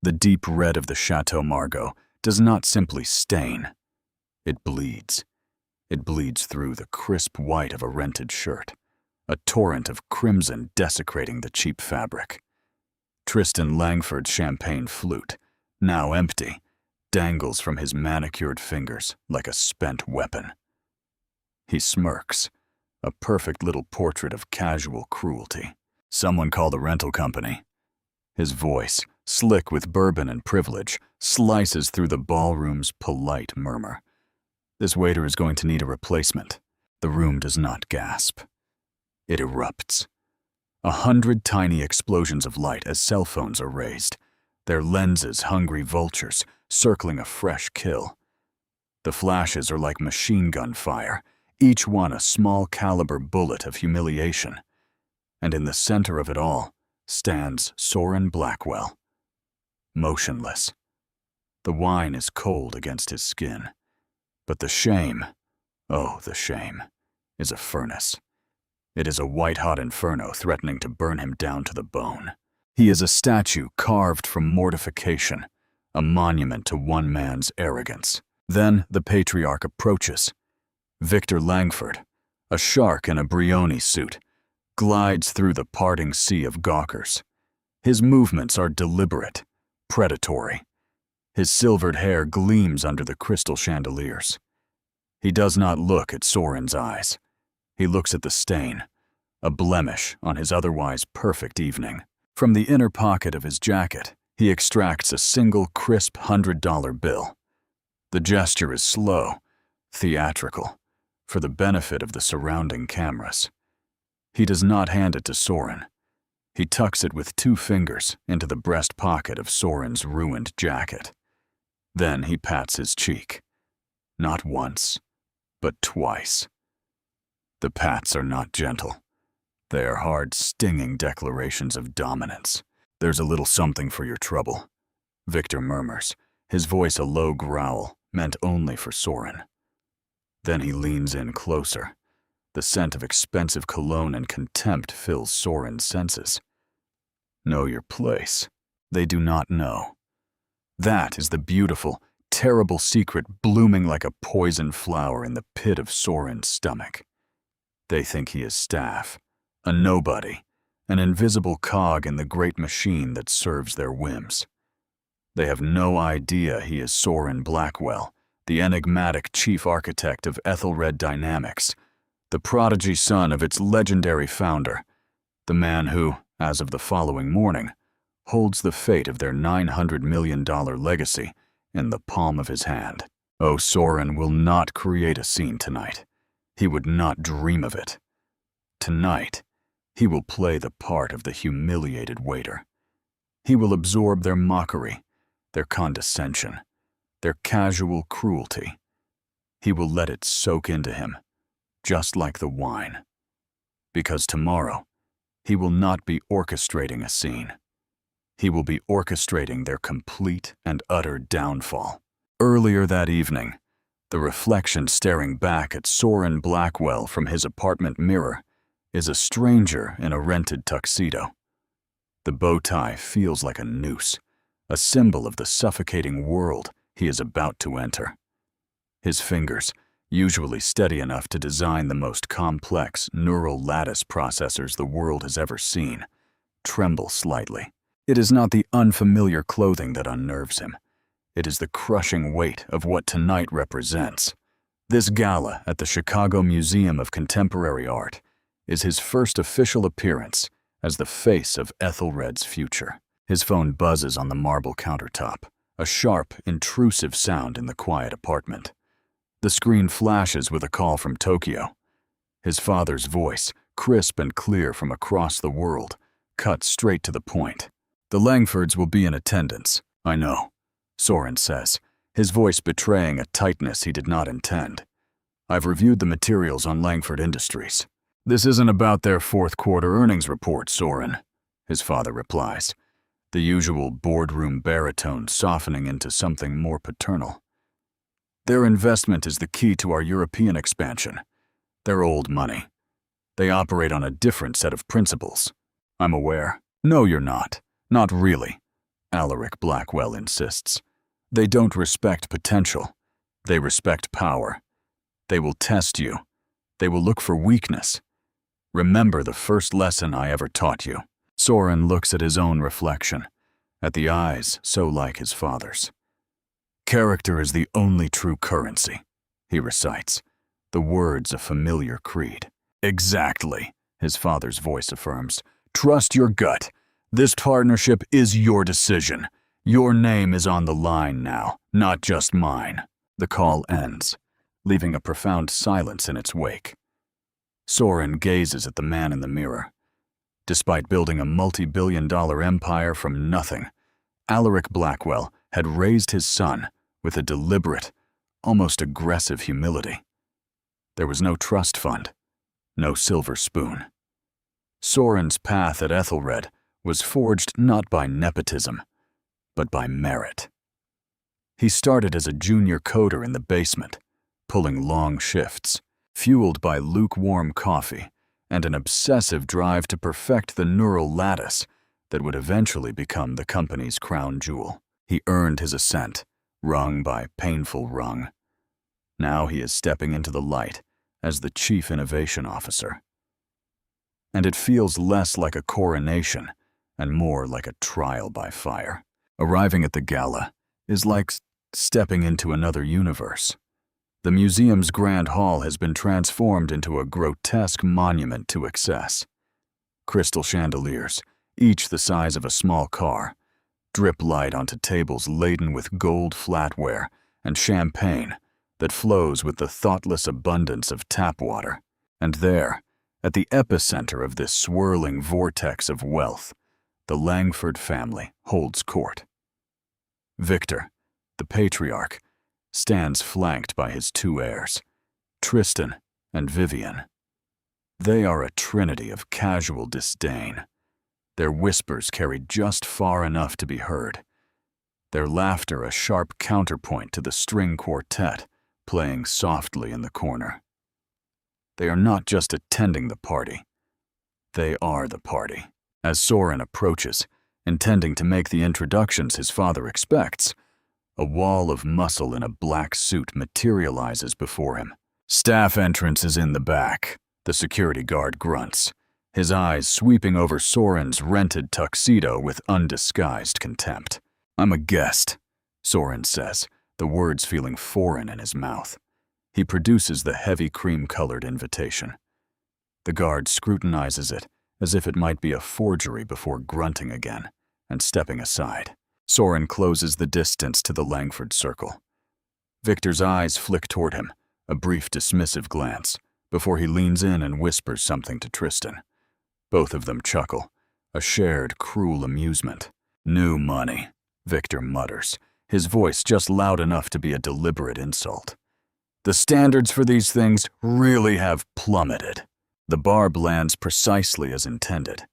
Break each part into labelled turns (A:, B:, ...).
A: The deep red of the Chateau Margaux does not simply stain. It bleeds. It bleeds through the crisp white of a rented shirt, a torrent of crimson desecrating the cheap fabric. Tristan Langford's champagne flute, now empty, dangles from his manicured fingers like a spent weapon. He smirks, a perfect little portrait of casual cruelty. Someone call the rental company. His voice, slick with bourbon and privilege, slices through the ballroom's polite murmur. This waiter is going to need a replacement. The room does not gasp. It erupts. 100 tiny explosions of light as cell phones are raised, their lenses hungry vultures circling a fresh kill. The flashes are like machine gun fire, each one a small caliber bullet of humiliation. And in the center of it all stands Soren Blackwell, motionless. The wine is cold against his skin, but the shame, oh, the shame, is a furnace. It is a white-hot inferno threatening to burn him down to the bone. He is a statue carved from mortification, a monument to one man's arrogance. Then the patriarch approaches. Victor Langford, a shark in a Brioni suit, glides through the parting sea of gawkers. His movements are deliberate, predatory. His silvered hair gleams under the crystal chandeliers. He does not look at Soren's eyes. He looks at the stain, a blemish on his otherwise perfect evening. From the inner pocket of his jacket, he extracts a single crisp $100 bill. The gesture is slow, theatrical, for the benefit of the surrounding cameras. He does not hand it to Soren. He tucks it with 2 fingers into the breast pocket of Soren's ruined jacket. Then he pats his cheek. Not once, but twice. The pats are not gentle. They are hard, stinging declarations of dominance. There's a little something for your trouble, Victor murmurs, his voice a low growl meant only for Soren. Then he leans in closer. The scent of expensive cologne and contempt fills Soren's senses. Know your place. They do not know. That is the beautiful, terrible secret blooming like a poison flower in the pit of Soren's stomach. They think he is staff, a nobody, an invisible cog in the great machine that serves their whims. They have no idea he is Soren Blackwell, the enigmatic chief architect of Ethelred Dynamics, the prodigy son of its legendary founder, the man who, as of the following morning, holds the fate of their $900 million legacy in the palm of his hand. Oh, Soren will not create a scene tonight. He would not dream of it. Tonight, he will play the part of the humiliated waiter. He will absorb their mockery, their condescension, their casual cruelty. He will let it soak into him, just like the wine. Because tomorrow, he will not be orchestrating a scene. He will be orchestrating their complete and utter downfall. Earlier that evening, the reflection staring back at Soren Blackwell from his apartment mirror is a stranger in a rented tuxedo. The bow tie feels like a noose, a symbol of the suffocating world he is about to enter. His fingers, usually steady enough to design the most complex neural lattice processors the world has ever seen, tremble slightly. It is not the unfamiliar clothing that unnerves him. It is the crushing weight of what tonight represents. This gala at the Chicago Museum of Contemporary Art is his first official appearance as the face of Ethelred's future. His phone buzzes on the marble countertop, a sharp, intrusive sound in the quiet apartment. The screen flashes with a call from Tokyo. His father's voice, crisp and clear from across the world, cuts straight to the point. The Langfords will be in attendance, I know, Soren says, his voice betraying a tightness he did not intend. I've reviewed the materials on Langford Industries. This isn't about their fourth quarter earnings report, Soren, his father replies, the usual boardroom baritone softening into something more paternal. Their investment is the key to our European expansion. They're old money. They operate on a different set of principles. I'm aware. No, you're not. Not really. Alaric Blackwell insists. They don't respect potential. They respect power. They will test you. They will look for weakness. Remember the first lesson I ever taught you. Soren looks at his own reflection, at the eyes so like his father's. Character is the only true currency, he recites, the words a familiar creed. Exactly, his father's voice affirms. Trust your gut. This partnership is your decision. Your name is on the line now, not just mine. The call ends, leaving a profound silence in its wake. Soren gazes at the man in the mirror. Despite building a multi-billion-dollar empire from nothing, Alaric Blackwell had raised his son with a deliberate, almost aggressive humility. There was no trust fund, no silver spoon. Soren's path at Ethelred was forged not by nepotism, but by merit. He started as a junior coder in the basement, pulling long shifts, fueled by lukewarm coffee and an obsessive drive to perfect the neural lattice that would eventually become the company's crown jewel. He earned his ascent, rung by painful rung. Now he is stepping into the light as the Chief Innovation Officer. And it feels less like a coronation and more like a trial by fire. Arriving at the gala is like stepping into another universe. The museum's grand hall has been transformed into a grotesque monument to excess. Crystal chandeliers, each the size of a small car, drip light onto tables laden with gold flatware and champagne that flows with the thoughtless abundance of tap water. And there, at the epicenter of this swirling vortex of wealth, the Langford family holds court. Victor, the patriarch, stands flanked by his two heirs, Tristan and Vivian. They are a trinity of casual disdain, their whispers carried just far enough to be heard, their laughter a sharp counterpoint to the string quartet playing softly in the corner. They are not just attending the party, they are the party. As Soren approaches, intending to make the introductions his father expects, a wall of muscle in a black suit materializes before him. Staff entrance is in the back, the security guard grunts, his eyes sweeping over Soren's rented tuxedo with undisguised contempt. I'm a guest, Soren says, the words feeling foreign in his mouth. He produces the heavy cream-colored invitation. The guard scrutinizes it as if it might be a forgery before grunting again and stepping aside. Soren closes the distance to the Langford circle. Victor's eyes flick toward him, a brief dismissive glance, before he leans in and whispers something to Tristan. Both of them chuckle, a shared cruel amusement. New money, Victor mutters, his voice just loud enough to be a deliberate insult. The standards for these things really have plummeted. The barb lands precisely as intended.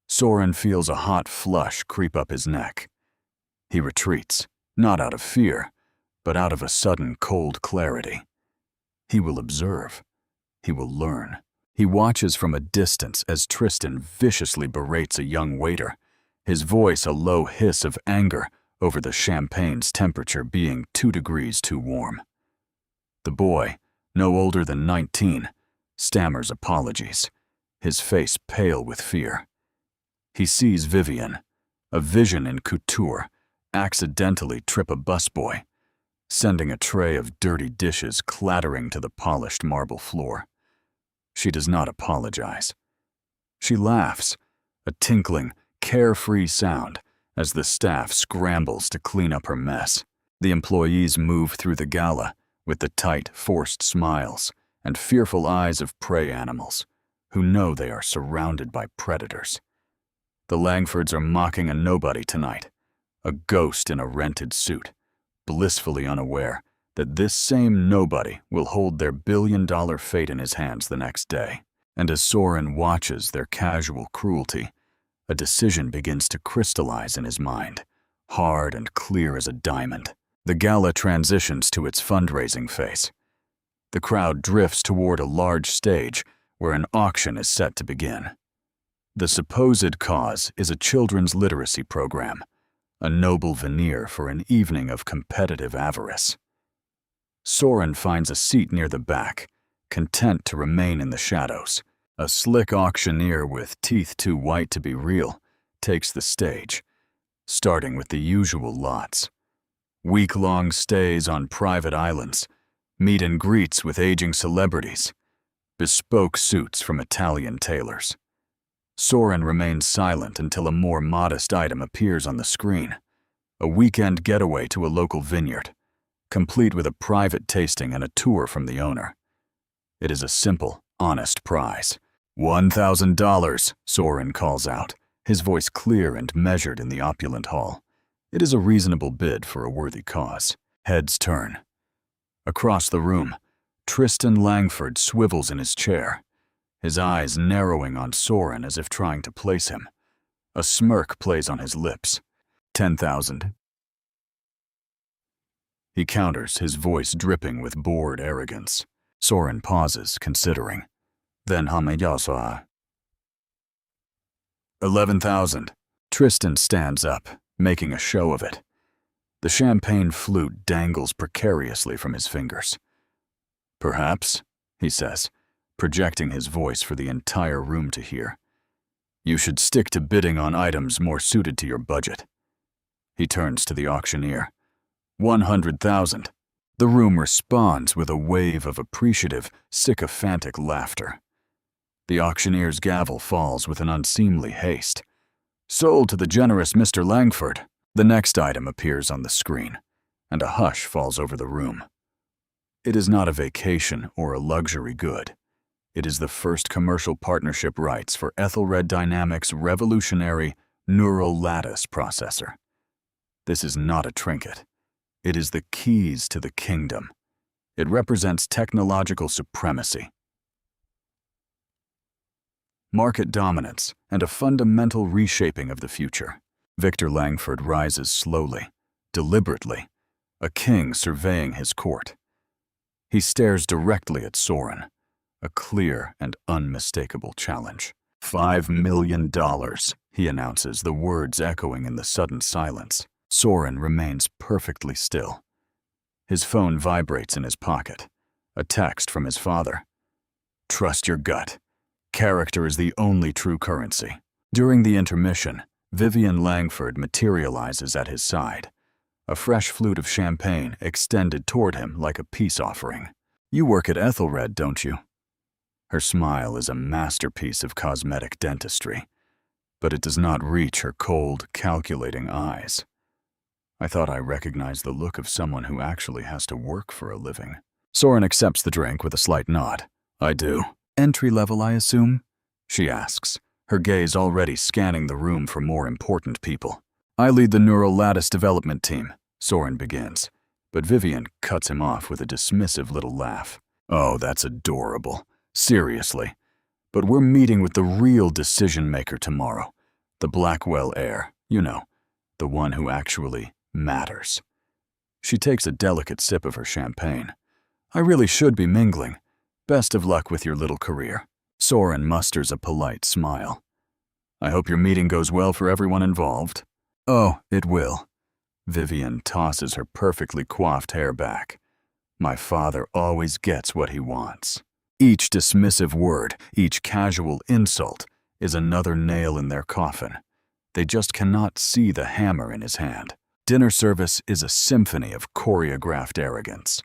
A: Soren feels a hot flush creep up his neck. He retreats, not out of fear, but out of a sudden cold clarity. He will observe. He will learn. He watches from a distance as Tristan viciously berates a young waiter, his voice a low hiss of anger over the champagne's temperature being 2 degrees too warm. The boy, no older than 19, stammers apologies, his face pale with fear. He sees Vivian, a vision in couture, accidentally trip a busboy, sending a tray of dirty dishes clattering to the polished marble floor. She does not apologize. She laughs, a tinkling, carefree sound as the staff scrambles to clean up her mess. The employees move through the gala with the tight, forced smiles and fearful eyes of prey animals who know they are surrounded by predators. The Langfords are mocking a nobody tonight, a ghost in a rented suit, blissfully unaware that this same nobody will hold their billion-dollar fate in his hands the next day. And as Soren watches their casual cruelty, a decision begins to crystallize in his mind, hard and clear as a diamond. The gala transitions to its fundraising phase. The crowd drifts toward a large stage where an auction is set to begin. The supposed cause is a children's literacy program, a noble veneer for an evening of competitive avarice. Soren finds a seat near the back, content to remain in the shadows. A slick auctioneer with teeth too white to be real takes the stage, starting with the usual lots. Week-long stays on private islands, meet and greets with aging celebrities, bespoke suits from Italian tailors. Soren remains silent until a more modest item appears on the screen, a weekend getaway to a local vineyard, complete with a private tasting and a tour from the owner. It is a simple, honest prize. $1,000, Soren calls out, his voice clear and measured in the opulent hall. It is a reasonable bid for a worthy cause. Heads turn. Across the room, Tristan Langford swivels in his chair, his eyes narrowing on Soren as if trying to place him. A smirk plays on his lips. 10,000. He counters, his voice dripping with bored arrogance. Soren pauses, considering. Then hamajasa. 11,000. Tristan stands up, making a show of it. The champagne flute dangles precariously from his fingers. Perhaps, he says, projecting his voice for the entire room to hear. You should stick to bidding on items more suited to your budget. He turns to the auctioneer. 100,000. The room responds with a wave of appreciative, sycophantic laughter. The auctioneer's gavel falls with an unseemly haste. Sold to the generous Mr. Langford. The next item appears on the screen, and a hush falls over the room. It is not a vacation or a luxury good. It is the first commercial partnership rights for Ethelred Dynamics' revolutionary neural lattice processor. This is not a trinket. It is the keys to the kingdom. It represents technological supremacy, market dominance, and a fundamental reshaping of the future. Victor Langford rises slowly, deliberately, a king surveying his court. He stares directly at Soren, a clear and unmistakable challenge. $5 million, he announces, the words echoing in the sudden silence. Soren remains perfectly still. His phone vibrates in his pocket, a text from his father. Trust your gut. Character is the only true currency. During the intermission, Vivian Langford materializes at his side, a fresh flute of champagne extended toward him like a peace offering. You work at Ethelred, don't you? Her smile is a masterpiece of cosmetic dentistry, but it does not reach her cold, calculating eyes. I thought I recognized the look of someone who actually has to work for a living. Soren accepts the drink with a slight nod. I do. Entry level, I assume? She asks, her gaze already scanning the room for more important people. I lead the neural lattice development team, Soren begins, but Vivian cuts him off with a dismissive little laugh. Oh, that's adorable. Seriously. But we're meeting with the real decision-maker tomorrow. The Blackwell heir, you know, the one who actually matters. She takes a delicate sip of her champagne. I really should be mingling. Best of luck with your little career. Soren musters a polite smile. I hope your meeting goes well for everyone involved. Oh, it will. Vivian tosses her perfectly coiffed hair back. My father always gets what he wants. Each dismissive word, each casual insult, is another nail in their coffin. They just cannot see the hammer in his hand. Dinner service is a symphony of choreographed arrogance.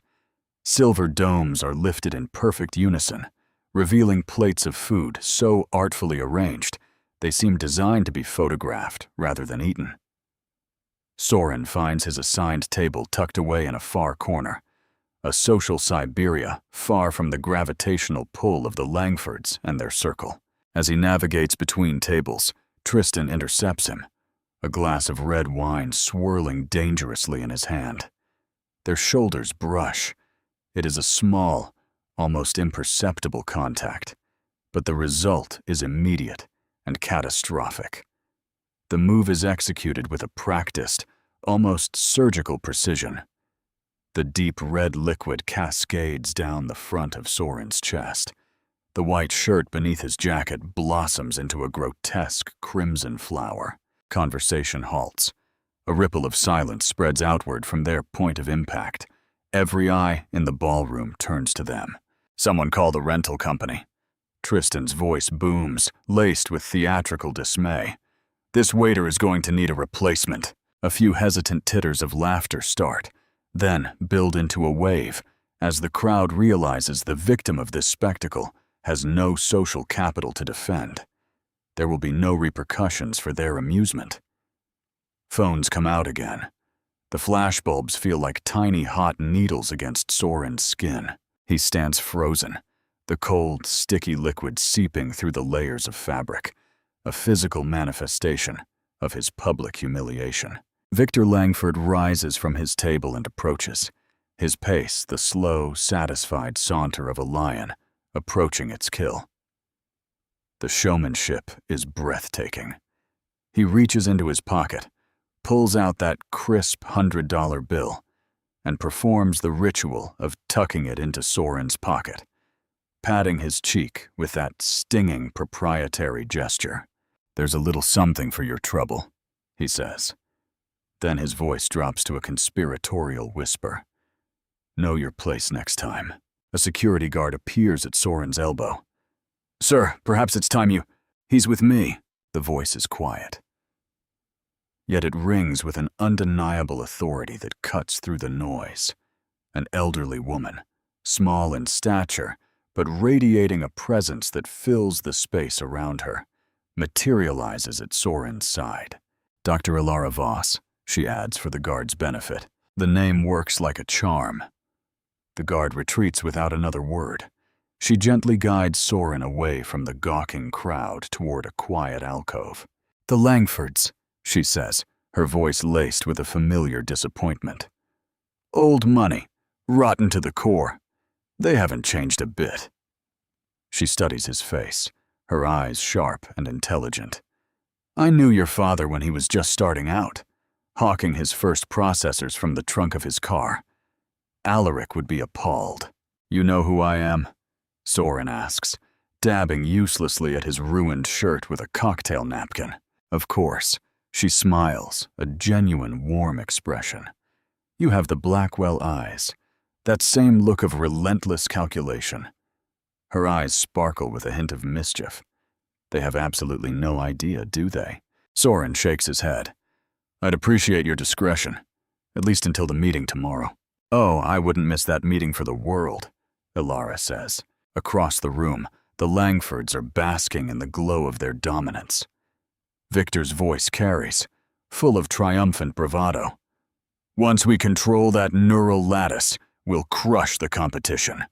A: Silver domes are lifted in perfect unison, revealing plates of food so artfully arranged they seem designed to be photographed rather than eaten. Soren finds his assigned table tucked away in a far corner, a social Siberia far from the gravitational pull of the Langfords and their circle. As he navigates between tables, Tristan intercepts him, a glass of red wine swirling dangerously in his hand. Their shoulders brush. It is a small, almost imperceptible contact, but the result is immediate and catastrophic. The move is executed with a practiced, almost surgical precision. The deep red liquid cascades down the front of Soren's chest. The white shirt beneath his jacket blossoms into a grotesque crimson flower. Conversation halts. A ripple of silence spreads outward from their point of impact. Every eye in the ballroom turns to them. Someone call the rental company. Tristan's voice booms, laced with theatrical dismay. This waiter is going to need a replacement. A few hesitant titters of laughter start, then build into a wave as the crowd realizes the victim of this spectacle has no social capital to defend. There will be no repercussions for their amusement. Phones come out again. The flashbulbs feel like tiny hot needles against Soren's skin. He stands frozen, the cold, sticky liquid seeping through the layers of fabric, a physical manifestation of his public humiliation. Victor Langford rises from his table and approaches, his pace the slow, satisfied saunter of a lion approaching its kill. The showmanship is breathtaking. He reaches into his pocket, pulls out that crisp $100 bill, and performs the ritual of tucking it into Soren's pocket, patting his cheek with that stinging proprietary gesture. "There's a little something for your trouble," he says. Then his voice drops to a conspiratorial whisper. "Know your place next time." A security guard appears at Soren's elbow. "Sir, perhaps it's time you—" "He's with me." The voice is quiet. Yet it rings with an undeniable authority that cuts through the noise. An elderly woman, small in stature, but radiating a presence that fills the space around her, materializes at Soren's side. "Dr. Ilara Voss," she adds for the guard's benefit. The name works like a charm. The guard retreats without another word. She gently guides Soren away from the gawking crowd toward a quiet alcove. "The Langfords," she says, her voice laced with a familiar disappointment. "Old money, rotten to the core. They haven't changed a bit." She studies his face, her eyes sharp and intelligent. "I knew your father when he was just starting out, hawking his first processors from the trunk of his car. Alaric would be appalled." "You know who I am?" Soren asks, dabbing uselessly at his ruined shirt with a cocktail napkin. Of course. She smiles, a genuine warm expression. "You have the Blackwell eyes, that same look of relentless calculation." Her eyes sparkle with a hint of mischief. They have absolutely no idea, do they? Soren shakes his head. "I'd appreciate your discretion, at least until the meeting tomorrow." "Oh, I wouldn't miss that meeting for the world," Ilara says. Across the room, the Langfords are basking in the glow of their dominance. Victor's voice carries, full of triumphant bravado. "Once we control that neural lattice, we'll crush the competition.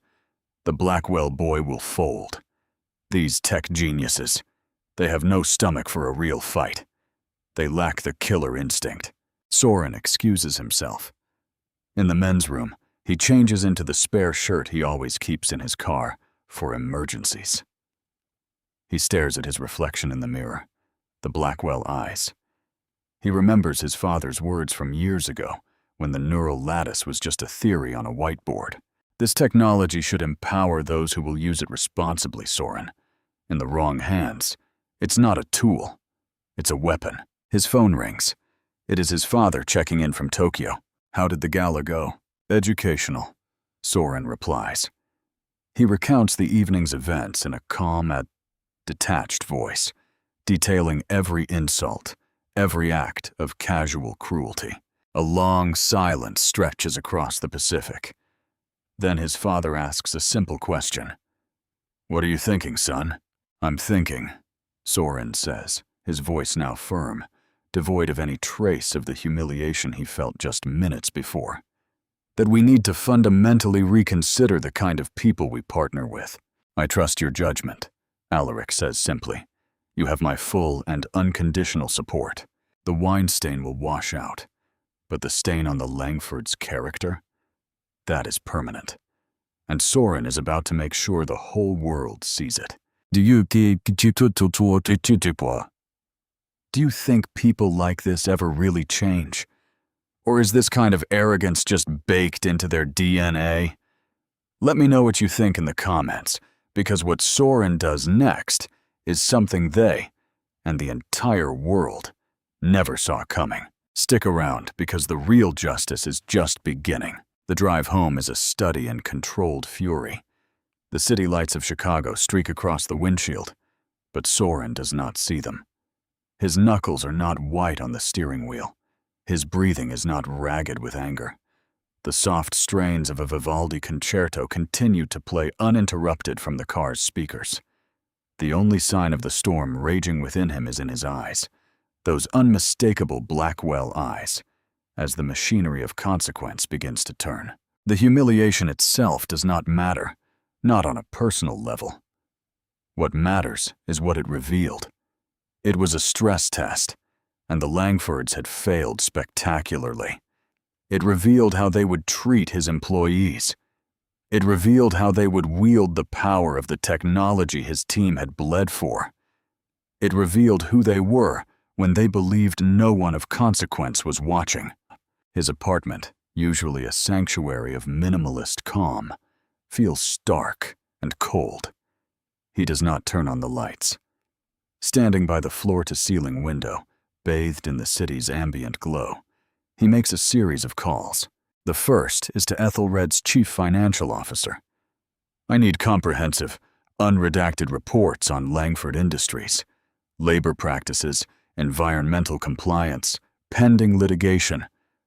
A: The Blackwell boy will fold. These tech geniuses, they have no stomach for a real fight. They lack the killer instinct." Soren excuses himself. In the men's room, he changes into the spare shirt he always keeps in his car for emergencies. He stares at his reflection in the mirror, the Blackwell eyes. He remembers his father's words from years ago, when the neural lattice was just a theory on a whiteboard. "This technology should empower those who will use it responsibly, Soren. In the wrong hands, it's not a tool, it's a weapon." His phone rings. It is his father checking in from Tokyo. "How did the gala go?" "Educational," Soren replies. He recounts the evening's events in a calm and detached voice, detailing every insult, every act of casual cruelty. A long silence stretches across the Pacific. Then his father asks a simple question. "What are you thinking, son?" "I'm thinking," Soren says, his voice now firm, devoid of any trace of the humiliation he felt just minutes before, "that we need to fundamentally reconsider the kind of people we partner with." "I trust your judgment," Alaric says simply. "You have my full and unconditional support. The wine stain will wash out, but the stain on the Langford's character, that is permanent. And Soren is about to make sure the whole world sees it." Do you think people like this ever really change? Or is this kind of arrogance just baked into their DNA? Let me know what you think in the comments, because what Soren does next is something they, and the entire world, never saw coming. Stick around, because the real justice is just beginning. The drive home is a study in controlled fury. The city lights of Chicago streak across the windshield, but Soren does not see them. His knuckles are not white on the steering wheel. His breathing is not ragged with anger. The soft strains of a Vivaldi concerto continue to play uninterrupted from the car's speakers. The only sign of the storm raging within him is in his eyes, those unmistakable Blackwell eyes, as the machinery of consequence begins to turn. The humiliation itself does not matter, not on a personal level. What matters is what it revealed. It was a stress test, and the Langfords had failed spectacularly. It revealed how they would treat his employees. It revealed how they would wield the power of the technology his team had bled for. It revealed who they were when they believed no one of consequence was watching. His apartment, usually a sanctuary of minimalist calm, feels stark and cold. He does not turn on the lights. Standing by the floor-to-ceiling window, bathed in the city's ambient glow, he makes a series of calls. The first is to Ethelred's chief financial officer. I need comprehensive, unredacted reports on Langford Industries, labor practices, environmental compliance, pending litigation,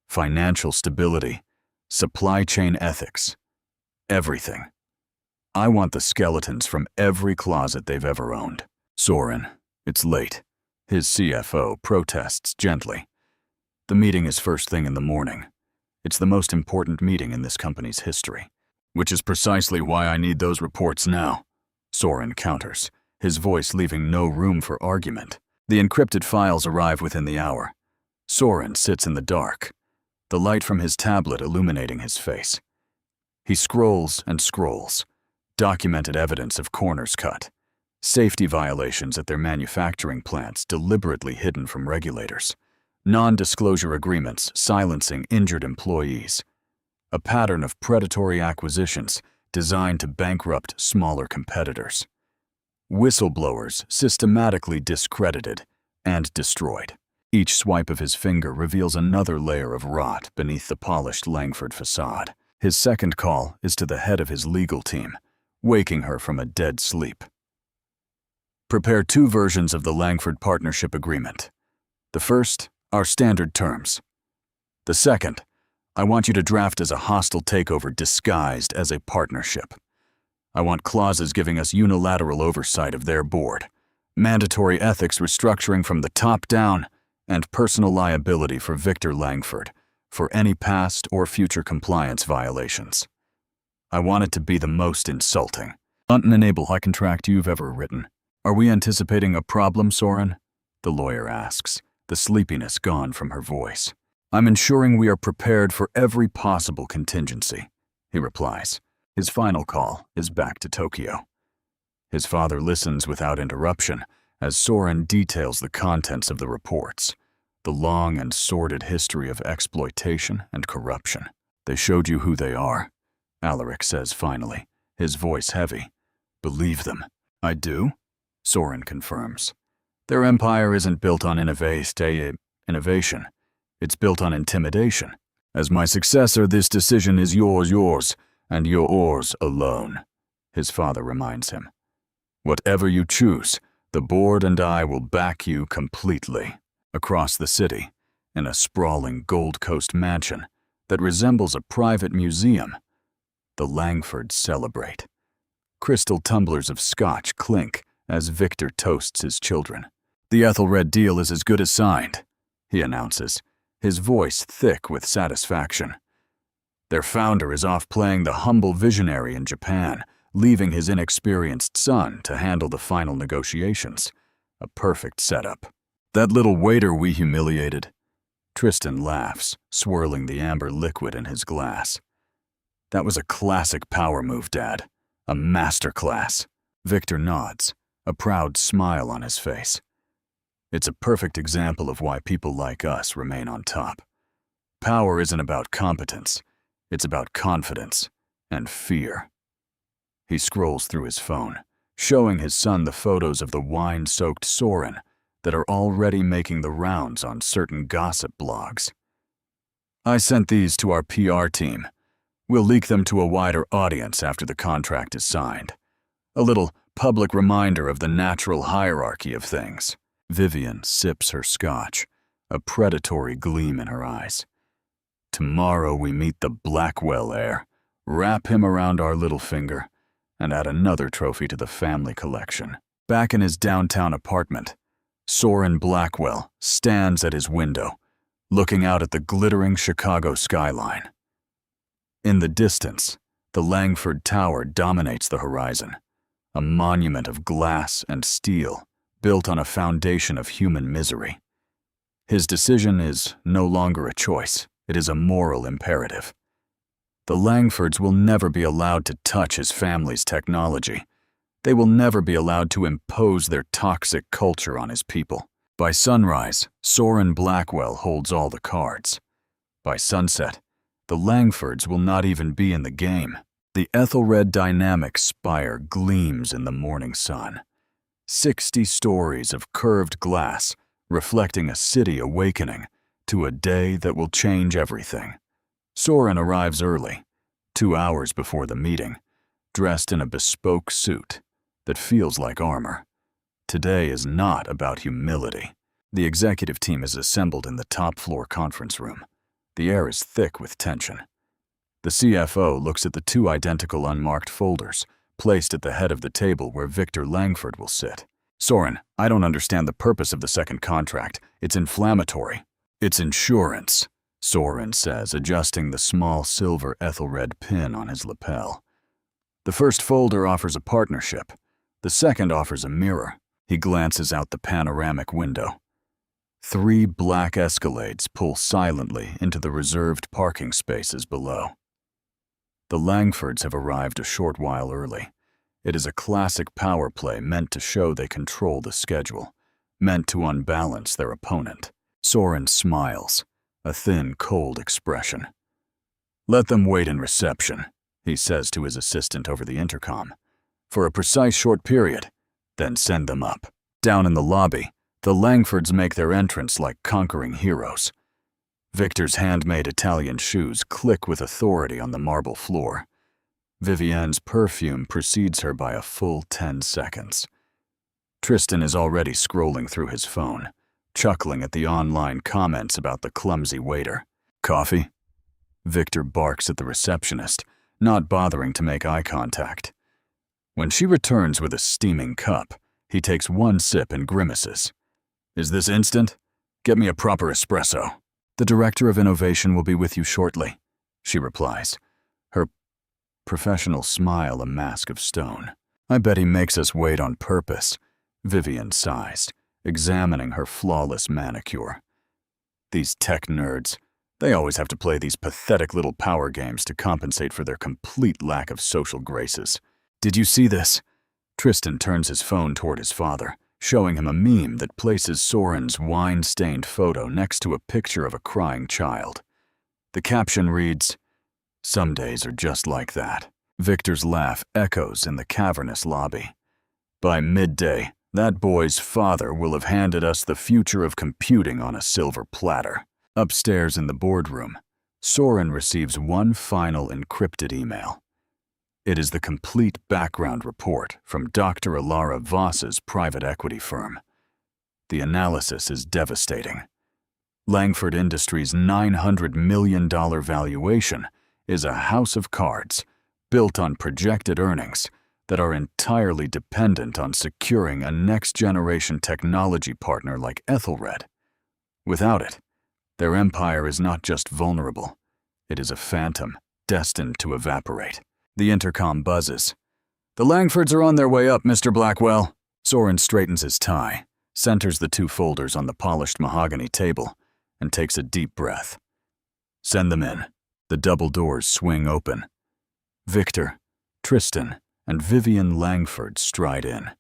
A: financial stability, supply chain ethics, everything. I want the skeletons from every closet they've ever owned. Soren, it's late. His CFO protests gently. The meeting is first thing in the morning. It's the most important meeting in this company's history, which is precisely why I need those reports now, Soren counters, his voice leaving no room for argument. The encrypted files arrive within the hour. Soren sits in the dark, the light from his tablet illuminating his face. He scrolls and scrolls, documented evidence of corners cut, safety violations at their manufacturing plants deliberately hidden from regulators, non-disclosure agreements silencing injured employees, a pattern of predatory acquisitions designed to bankrupt smaller competitors, whistleblowers systematically discredited and destroyed. Each swipe of his finger reveals another layer of rot beneath the polished Langford facade. His second call is to the head of his legal team, waking her from a dead sleep. Prepare 2 versions of the Langford Partnership Agreement. The first are standard terms. The second, I want you to draft as a hostile takeover disguised as a partnership. I want clauses giving us unilateral oversight of their board, mandatory ethics restructuring from the top down, and personal liability for Victor Langford for any past or future compliance violations. I want it to be the most insulting, unenable high contract you've ever written. Are we anticipating a problem, Soren? The lawyer asks, the sleepiness gone from her voice. I'm ensuring we are prepared for every possible contingency, he replies. His final call is back to Tokyo. His father listens without interruption as Soren details the contents of the reports, the long and sordid history of exploitation and corruption. They showed you who they are, Alaric says finally, his voice heavy. Believe them. I do, Soren confirms. Their empire isn't built on innovation. It's built on intimidation. As my successor, this decision is yours, and yours alone, his father reminds him. Whatever you choose, the board and I will back you completely. Across the city, in a sprawling Gold Coast mansion that resembles a private museum, the Langfords celebrate. Crystal tumblers of scotch clink as Victor toasts his children. The Ethelred deal is as good as signed, he announces, his voice thick with satisfaction. Their founder is off playing the humble visionary in Japan, leaving his inexperienced son to handle the final negotiations. A perfect setup. That little waiter we humiliated. Tristan laughs, swirling the amber liquid in his glass. That was a classic power move, Dad. A masterclass. Victor nods, a proud smile on his face. It's a perfect example of why people like us remain on top. Power isn't about competence. It's about confidence and fear. He scrolls through his phone, showing his son the photos of the wine-soaked Soren, that are already making the rounds on certain gossip blogs. I sent these to our PR team. We'll leak them to a wider audience after the contract is signed. A little public reminder of the natural hierarchy of things. Vivian sips her scotch, a predatory gleam in her eyes. Tomorrow we meet the Blackwell heir, wrap him around our little finger, and add another trophy to the family collection. Back in his downtown apartment, Soren Blackwell stands at his window, looking out at the glittering Chicago skyline. In the distance, the Langford Tower dominates the horizon, a monument of glass and steel built on a foundation of human misery. His decision is no longer a choice, it is a moral imperative. The Langfords will never be allowed to touch his family's technology. They will never be allowed to impose their toxic culture on his people. By sunrise, Soren Blackwell holds all the cards. By sunset, the Langfords will not even be in the game. The Ethelred Dynamics spire gleams in the morning sun. 60 stories of curved glass, reflecting a city awakening to a day that will change everything. Soren arrives early, 2 hours before the meeting, dressed in a bespoke suit that feels like armor. Today is not about humility. The executive team is assembled in the top-floor conference room. The air is thick with tension. The CFO looks at the 2 identical unmarked folders placed at the head of the table where Victor Langford will sit. Soren, I don't understand the purpose of the second contract. It's inflammatory. It's insurance, Soren says, adjusting the small silver Ethelred pin on his lapel. The first folder offers a partnership. The second offers a mirror. He glances out the panoramic window. 3 black Escalades pull silently into the reserved parking spaces below. The Langfords have arrived a short while early. It is a classic power play meant to show they control the schedule, meant to unbalance their opponent. Soren smiles, a thin, cold expression. Let them wait in reception, he says to his assistant over the intercom, for a precise short period, then send them up. Down in the lobby, the Langfords make their entrance like conquering heroes. Victor's handmade Italian shoes click with authority on the marble floor. Vivienne's perfume precedes her by a full 10 seconds. Tristan is already scrolling through his phone, chuckling at the online comments about the clumsy waiter. Coffee? Victor barks at the receptionist, not bothering to make eye contact. When she returns with a steaming cup, he takes 1 sip and grimaces. Is this instant? Get me a proper espresso. The director of innovation will be with you shortly, she replies, her professional smile a mask of stone. I bet he makes us wait on purpose, Vivian sighs, examining her flawless manicure. These tech nerds, they always have to play these pathetic little power games to compensate for their complete lack of social graces. Did you see this? Tristan turns his phone toward his father, showing him a meme that places Soren's wine-stained photo next to a picture of a crying child. The caption reads, "Some days are just like that." Victor's laugh echoes in the cavernous lobby. By midday, that boy's father will have handed us the future of computing on a silver platter. Upstairs in the boardroom, Soren receives one final encrypted email. It is the complete background report from Dr. Alara Voss's private equity firm. The analysis is devastating. Langford Industries' $900 million valuation is a house of cards built on projected earnings that are entirely dependent on securing a next-generation technology partner like Ethelred. Without it, their empire is not just vulnerable, it is a phantom destined to evaporate. The intercom buzzes. The Langfords are on their way up, Mr. Blackwell. Soren straightens his tie, centers the 2 folders on the polished mahogany table, and takes a deep breath. Send them in. The double doors swing open. Victor, Tristan, and Vivian Langford stride in,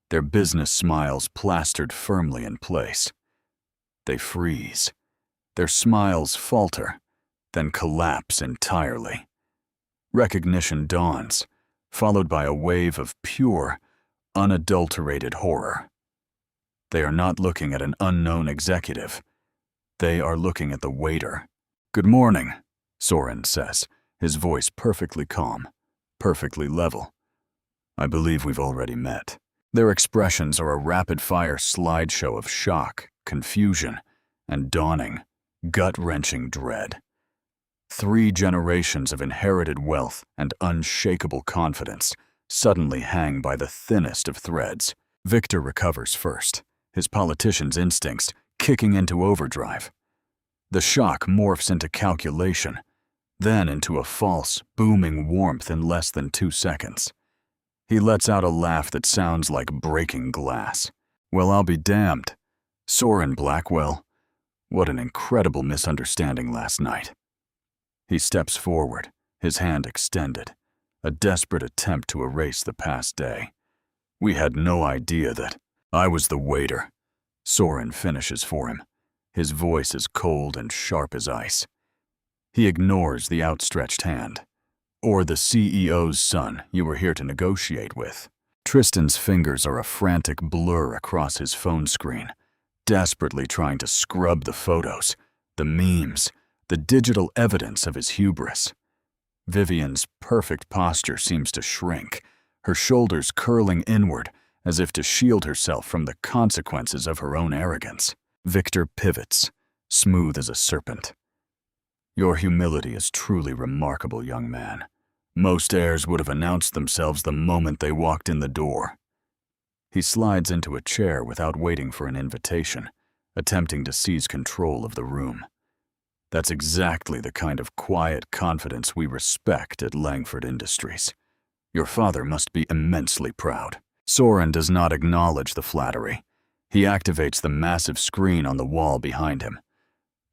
A: their business smiles plastered firmly in place. They freeze. Their smiles falter, then collapse entirely. Recognition dawns, followed by a wave of pure, unadulterated horror. They are not looking at an unknown executive. They are looking at the waiter. "Good morning," Soren says, his voice perfectly calm, perfectly level. "I believe we've already met." Their expressions are a rapid-fire slideshow of shock, confusion, and dawning, gut-wrenching dread. 3 generations of inherited wealth and unshakable confidence suddenly hang by the thinnest of threads. Victor recovers first, his politician's instincts kicking into overdrive. The shock morphs into calculation, then into a false, booming warmth in less than 2 seconds. He lets out a laugh that sounds like breaking glass. "Well, I'll be damned. Soren Blackwell, what an incredible misunderstanding last night." He steps forward, his hand extended, a desperate attempt to erase the past day. "We had no idea that I was the waiter." Soren finishes for him, his voice as cold and sharp as ice. He ignores the outstretched hand. "Or the CEO's son you were here to negotiate with." Tristan's fingers are a frantic blur across his phone screen, desperately trying to scrub the photos, the memes, the digital evidence of his hubris. Vivian's perfect posture seems to shrink, her shoulders curling inward as if to shield herself from the consequences of her own arrogance. Victor pivots, smooth as a serpent. "Your humility is truly remarkable, young man. Most heirs would have announced themselves the moment they walked in the door." He slides into a chair without waiting for an invitation, attempting to seize control of the room. "That's exactly the kind of quiet confidence we respect at Langford Industries. Your father must be immensely proud." Soren does not acknowledge the flattery. He activates the massive screen on the wall behind him.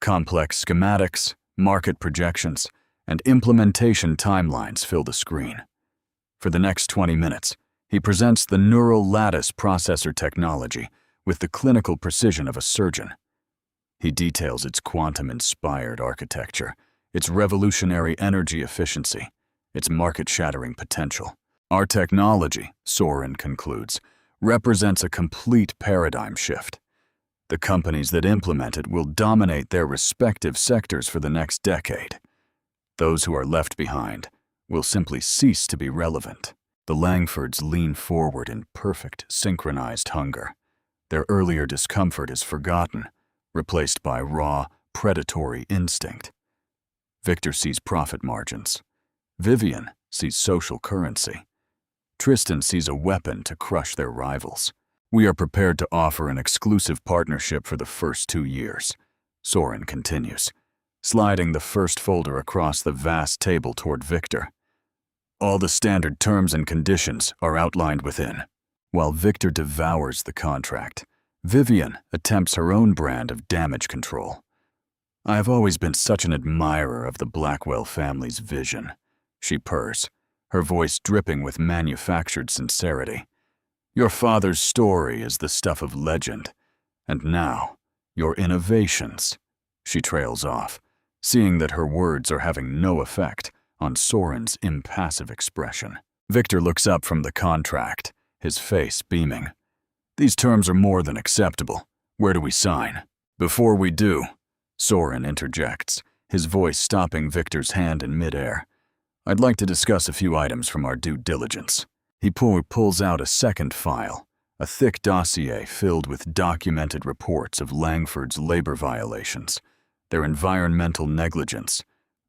A: Complex schematics, market projections, and implementation timelines fill the screen. For the next 20 minutes, he presents the neural lattice processor technology with the clinical precision of a surgeon. He details its quantum-inspired architecture, its revolutionary energy efficiency, its market-shattering potential. "Our technology," Soren concludes, "represents a complete paradigm shift. The companies that implement it will dominate their respective sectors for the next decade. Those who are left behind will simply cease to be relevant." The Langfords lean forward in perfect, synchronized hunger. Their earlier discomfort is forgotten, replaced by raw, predatory instinct. Victor sees profit margins. Vivian sees social currency. Tristan sees a weapon to crush their rivals. "We are prepared to offer an exclusive partnership for the first 2 years," Soren continues, sliding the first folder across the vast table toward Victor. "All the standard terms and conditions are outlined within." While Victor devours the contract, Vivian attempts her own brand of damage control. "I have always been such an admirer of the Blackwell family's vision," she purrs, her voice dripping with manufactured sincerity. "Your father's story is the stuff of legend, and now, your innovations." She trails off, seeing that her words are having no effect on Soren's impassive expression. Victor looks up from the contract, his face beaming. "These terms are more than acceptable. Where do we sign?" "Before we do," Soren interjects, his voice stopping Victor's hand in midair, "I'd like to discuss a few items from our due diligence." He pulls out a second file, a thick dossier filled with documented reports of Langford's labor violations, their environmental negligence,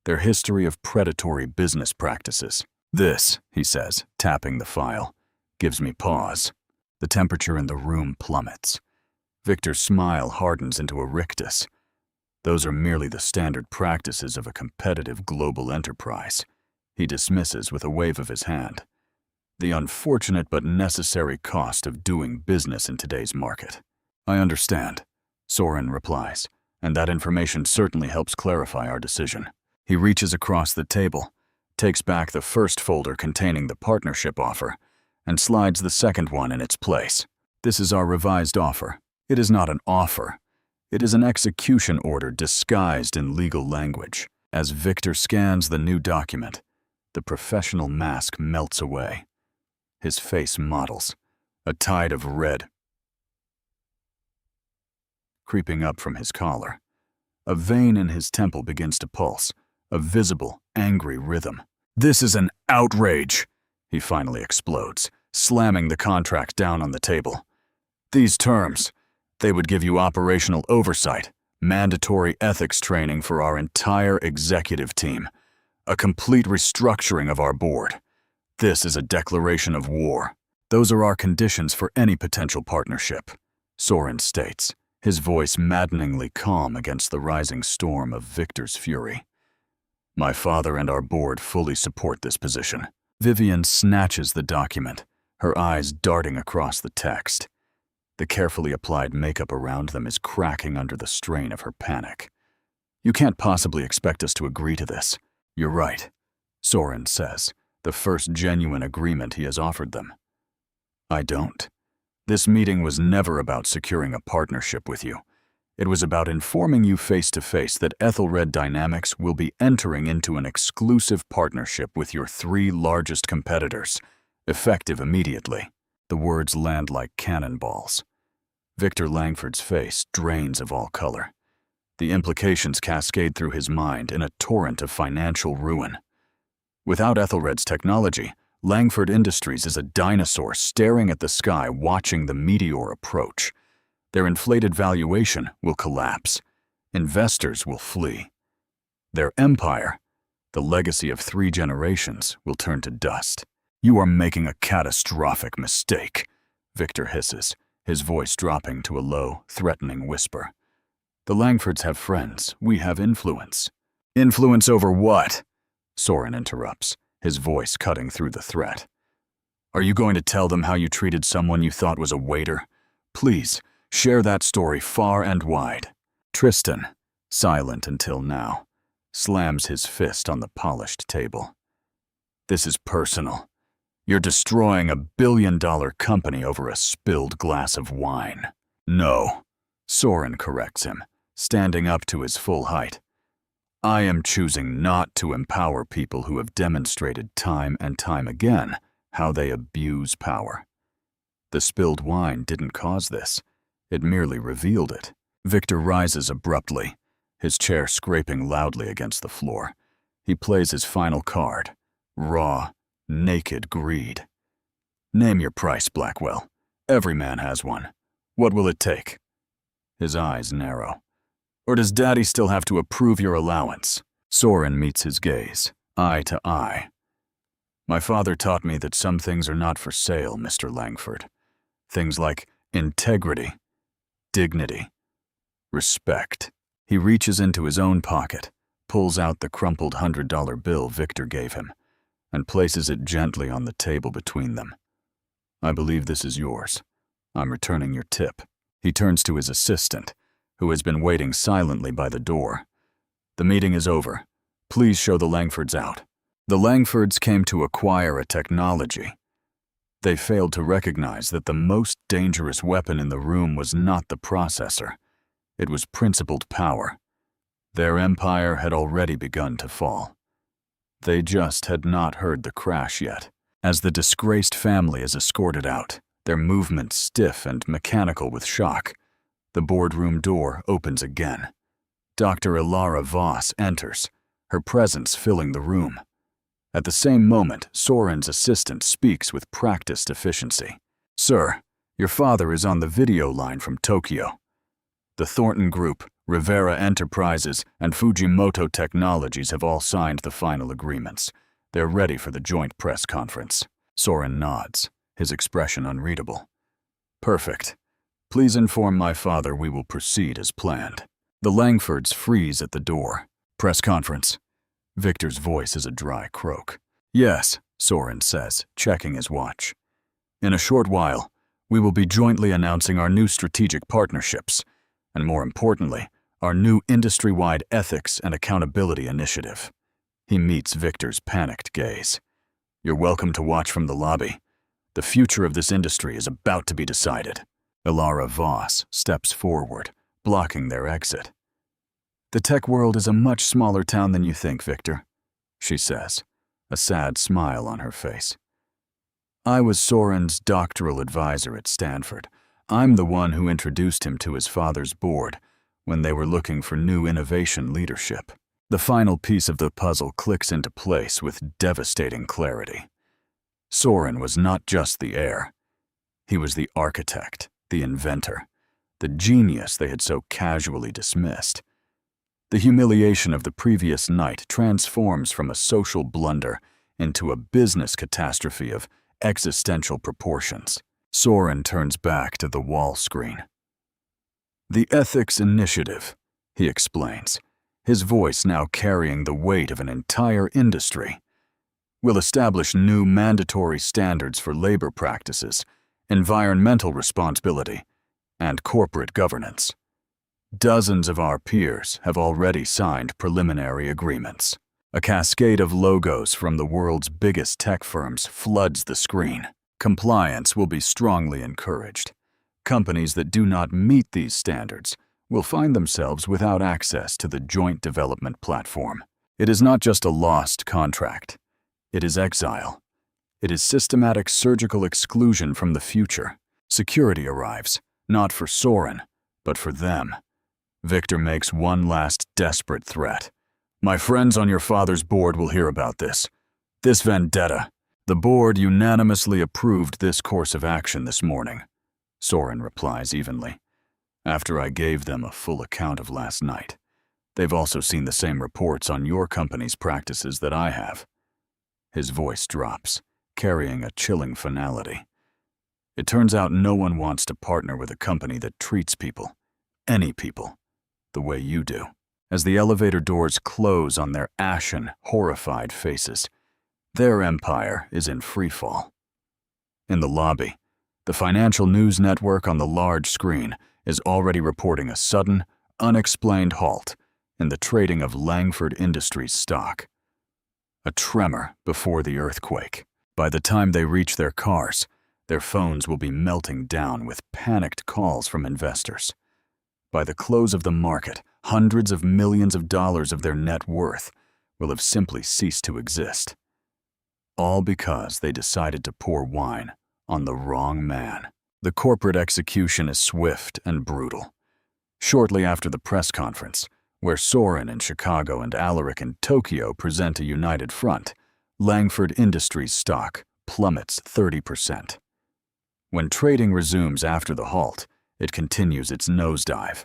A: their history of predatory business practices. "This," he says, tapping the file, "gives me pause." The temperature in the room plummets. Victor's smile hardens into a rictus. Those are merely the standard practices of a competitive global enterprise. He dismisses with a wave of his hand. "The unfortunate but necessary cost of doing business in today's market." "I understand," Soren replies, "and that information certainly helps clarify our decision." He reaches across the table, takes back the first folder containing the partnership offer, and slides the second one in its place. "This is our revised offer. It is not an offer. It is an execution order disguised in legal language." As Victor scans the new document, the professional mask melts away. His face mottles, a tide of red creeping up from his collar. A vein in his temple begins to pulse, a visible, angry rhythm. "This is an outrage!" he finally explodes, slamming the contract down on the table. "These terms, they would give you operational oversight, mandatory ethics training for our entire executive team, a complete restructuring of our board. This is a declaration of war. Those are our conditions for any potential partnership," Soren states, his voice maddeningly calm against the rising storm of Victor's fury. "My father and our board fully support this position." Vivian snatches the document, her eyes darting across the text. The carefully applied makeup around them is cracking under the strain of her panic. "You can't possibly expect us to agree to this." "You're right," Soren says, the first genuine agreement he has offered them. "I don't. This meeting was never about securing a partnership with you. It was about informing you face-to-face that Ethelred Dynamics will be entering into an exclusive partnership with your 3 largest competitors, effective immediately." The words land like cannonballs. Victor Langford's face drains of all color. The implications cascade through his mind in a torrent of financial ruin. Without Ethelred's technology, Langford Industries is a dinosaur staring at the sky watching the meteor approach. Their inflated valuation will collapse. Investors will flee. Their empire, the legacy of 3 generations, will turn to dust. "You are making a catastrophic mistake," Victor hisses, his voice dropping to a low, threatening whisper. "The Langfords have friends. We have influence." "Influence over what?" Soren interrupts, his voice cutting through the threat. "Are you going to tell them how you treated someone you thought was a waiter? Please, share that story far and wide." Tristan, silent until now, slams his fist on the polished table. "This is personal. You're destroying a billion-dollar company over a spilled glass of wine." "No," Soren corrects him, standing up to his full height. "I am choosing not to empower people who have demonstrated time and time again how they abuse power. The spilled wine didn't cause this. It merely revealed it." Victor rises abruptly, his chair scraping loudly against the floor. He plays his final card, raw, naked greed. "Name your price, Blackwell. Every man has one. What will it take?" His eyes narrow. "Or does Daddy still have to approve your allowance?" Soren meets his gaze, eye to eye. "My father taught me that some things are not for sale, Mr. Langford. Things like integrity, dignity, respect." He reaches into his own pocket, pulls out the crumpled $100 bill Victor gave him, and places it gently on the table between them. "I believe this is yours. I'm returning your tip." He turns to his assistant, who has been waiting silently by the door. "The meeting is over. Please show the Langfords out." The Langfords came to acquire a technology. They failed to recognize that the most dangerous weapon in the room was not the processor. It was principled power. Their empire had already begun to fall. They just had not heard the crash yet. As the disgraced family is escorted out, their movements stiff and mechanical with shock, the boardroom door opens again. Dr. Ilara Voss enters, her presence filling the room. At the same moment, Soren's assistant speaks with practiced efficiency. "Sir, your father is on the video line from Tokyo. The Thornton Group, Rivera Enterprises, and Fujimoto Technologies have all signed the final agreements. They're ready for the joint press conference." Soren nods, his expression unreadable. "Perfect. Please inform my father we will proceed as planned." The Langfords freeze at the door. "Press conference." Victor's voice is a dry croak. "Yes," Soren says, checking his watch. "In a short while, we will be jointly announcing our new strategic partnerships, and more importantly, our new industry-wide ethics and accountability initiative." He meets Victor's panicked gaze. "You're welcome to watch from the lobby. The future of this industry is about to be decided." Ilara Voss steps forward, blocking their exit. "The tech world is a much smaller town than you think, Victor," she says, a sad smile on her face. "I was Soren's doctoral advisor at Stanford. I'm the one who introduced him to his father's board when they were looking for new innovation leadership. The final piece of the puzzle clicks into place with devastating clarity. Soren was not just the heir. He was the architect, the inventor, the genius they had so casually dismissed. The humiliation of the previous night transforms from a social blunder into a business catastrophe of existential proportions. Soren turns back to the wall screen. "The ethics initiative," he explains, his voice now carrying the weight of an entire industry, "will establish new mandatory standards for labor practices, environmental responsibility, and corporate governance. Dozens of our peers have already signed preliminary agreements." A cascade of logos from the world's biggest tech firms floods the screen. Compliance will be strongly encouraged. Companies that do not meet these standards will find themselves without access to the joint development platform. It is not just a lost contract. It is exile. It is systematic surgical exclusion from the future. Security arrives, not for Soren, but for them. Victor makes one last desperate threat. "My friends on your father's board will hear about this. This vendetta. The board unanimously approved this course of action this morning," Soren replies evenly. "After I gave them a full account of last night. They've also seen the same reports on your company's practices that I have." His voice drops, carrying a chilling finality. "It turns out no one wants to partner with a company that treats people, any people, the way you do." As the elevator doors close on their ashen, horrified faces, their empire is in freefall. In the lobby, the financial news network on the large screen is already reporting a sudden, unexplained halt in the trading of Langford Industries stock. A tremor before the earthquake. By the time they reach their cars, their phones will be melting down with panicked calls from investors. By the close of the market, hundreds of millions of dollars of their net worth will have simply ceased to exist. All because they decided to pour wine on the wrong man. The corporate execution is swift and brutal. Shortly after the press conference, where Soren in Chicago and Alaric in Tokyo present a united front, Langford Industries stock plummets 30%. When trading resumes after the halt, it continues its nosedive.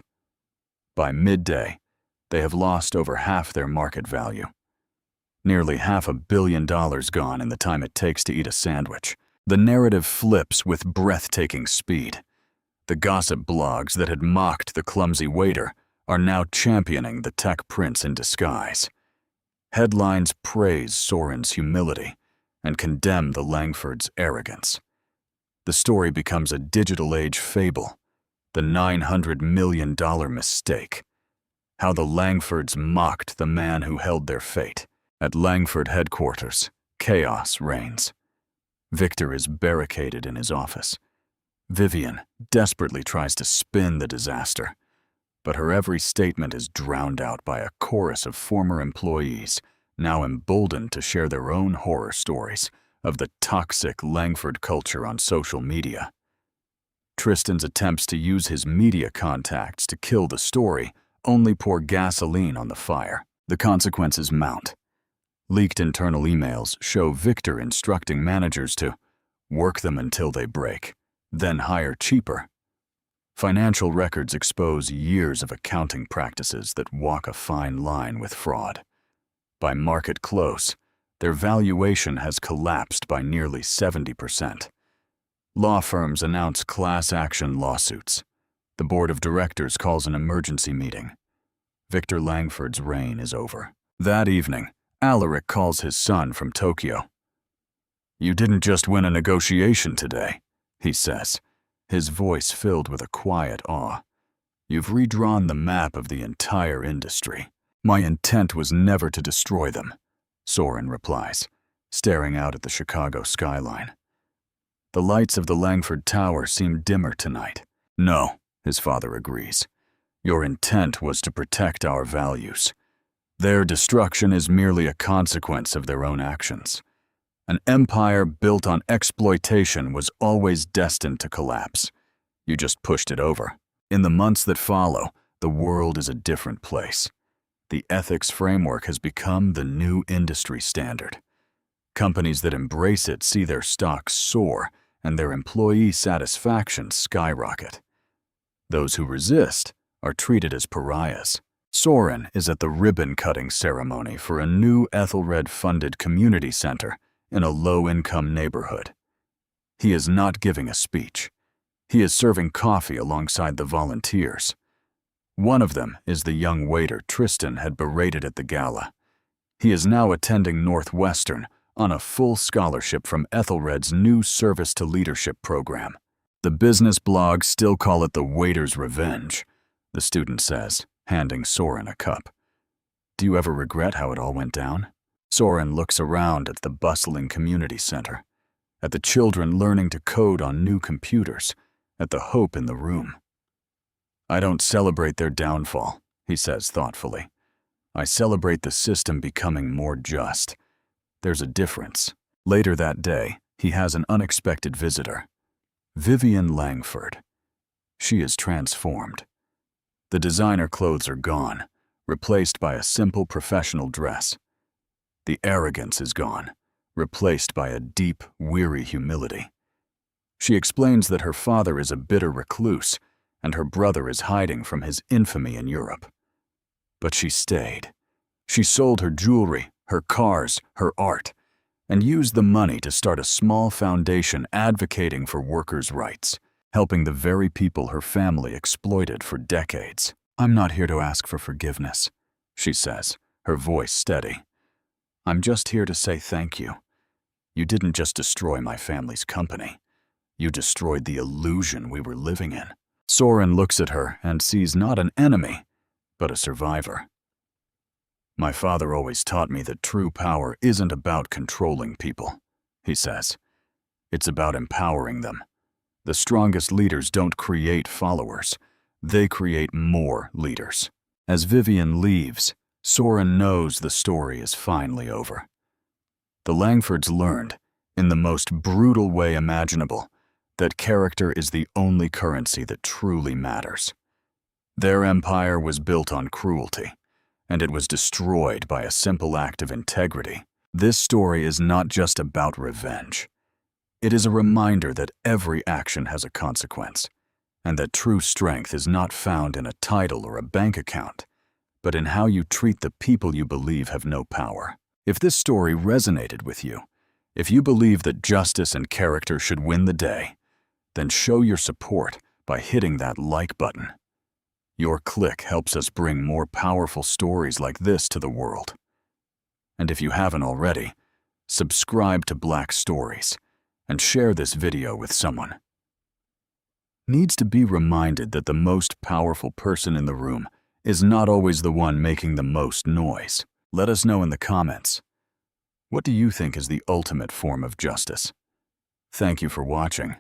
A: By midday, they have lost over half their market value. Nearly $500 million gone in the time it takes to eat a sandwich. The narrative flips with breathtaking speed. The gossip blogs that had mocked the clumsy waiter are now championing the tech prince in disguise. Headlines praise Soren's humility and condemn the Langford's arrogance. The story becomes a digital age fable, the $900 million mistake. How the Langfords mocked the man who held their fate. At Langford headquarters, chaos reigns. Victor is barricaded in his office. Vivian desperately tries to spin the disaster, but her every statement is drowned out by a chorus of former employees, now emboldened to share their own horror stories of the toxic Langford culture on social media. Tristan's attempts to use his media contacts to kill the story only pour gasoline on the fire. The consequences mount. Leaked internal emails show Victor instructing managers to work them until they break, then hire cheaper. Financial records expose years of accounting practices that walk a fine line with fraud. By market close, their valuation has collapsed by nearly 70%. Law firms announce class action lawsuits. The board of directors calls an emergency meeting. Victor Langford's reign is over. That evening, Alaric calls his son from Tokyo. "You didn't just win a negotiation today," he says, his voice filled with a quiet awe. "You've redrawn the map of the entire industry." "My intent was never to destroy them," Soren replies, staring out at the Chicago skyline. The lights of the Langford Tower seem dimmer tonight. "No," his father agrees. "Your intent was to protect our values. Their destruction is merely a consequence of their own actions. An empire built on exploitation was always destined to collapse. You just pushed it over. In the months that follow, the world is a different place. The ethics framework has become the new industry standard. Companies that embrace it see their stocks soar and their employee satisfaction skyrocket. Those who resist are treated as pariahs. Soren is at the ribbon-cutting ceremony for a new Ethelred-funded community center in a low-income neighborhood. He is not giving a speech. He is serving coffee alongside the volunteers. One of them is the young waiter Tristan had berated at the gala. He is now attending Northwestern on a full scholarship from Ethelred's new Service to Leadership program. The business blogs still call it the waiter's revenge, the student says, handing Soren a cup. Do you ever regret how it all went down? Soren looks around at the bustling community center, at the children learning to code on new computers, at the hope in the room. I don't celebrate their downfall, he says thoughtfully. I celebrate the system becoming more just. There's a difference. Later that day, he has an unexpected visitor. Vivian Langford. She is transformed. The designer clothes are gone, replaced by a simple professional dress. The arrogance is gone, replaced by a deep, weary humility. She explains that her father is a bitter recluse, and her brother is hiding from his infamy in Europe. But she stayed. She sold her jewelry, her cars, her art, and used the money to start a small foundation advocating for workers' rights, helping the very people her family exploited for decades. I'm not here to ask for forgiveness, she says, her voice steady. I'm just here to say thank you. You didn't just destroy my family's company. You destroyed the illusion we were living in. Soren looks at her and sees not an enemy, but a survivor. My father always taught me that true power isn't about controlling people, he says. It's about empowering them. The strongest leaders don't create followers. They create more leaders. As Vivian leaves, Soren knows the story is finally over. The Langfords learned, in the most brutal way imaginable, that character is the only currency that truly matters. Their empire was built on cruelty, and it was destroyed by a simple act of integrity. This story is not just about revenge. It is a reminder that every action has a consequence, and that true strength is not found in a title or a bank account, but in how you treat the people you believe have no power. If this story resonated with you, if you believe that justice and character should win the day, then show your support by hitting that like button. Your click helps us bring more powerful stories like this to the world. And if you haven't already, subscribe to Black Stories and share this video with someone. Needs to be reminded that the most powerful person in the room is not always the one making the most noise. Let us know in the comments. What do you think is the ultimate form of justice? Thank you for watching.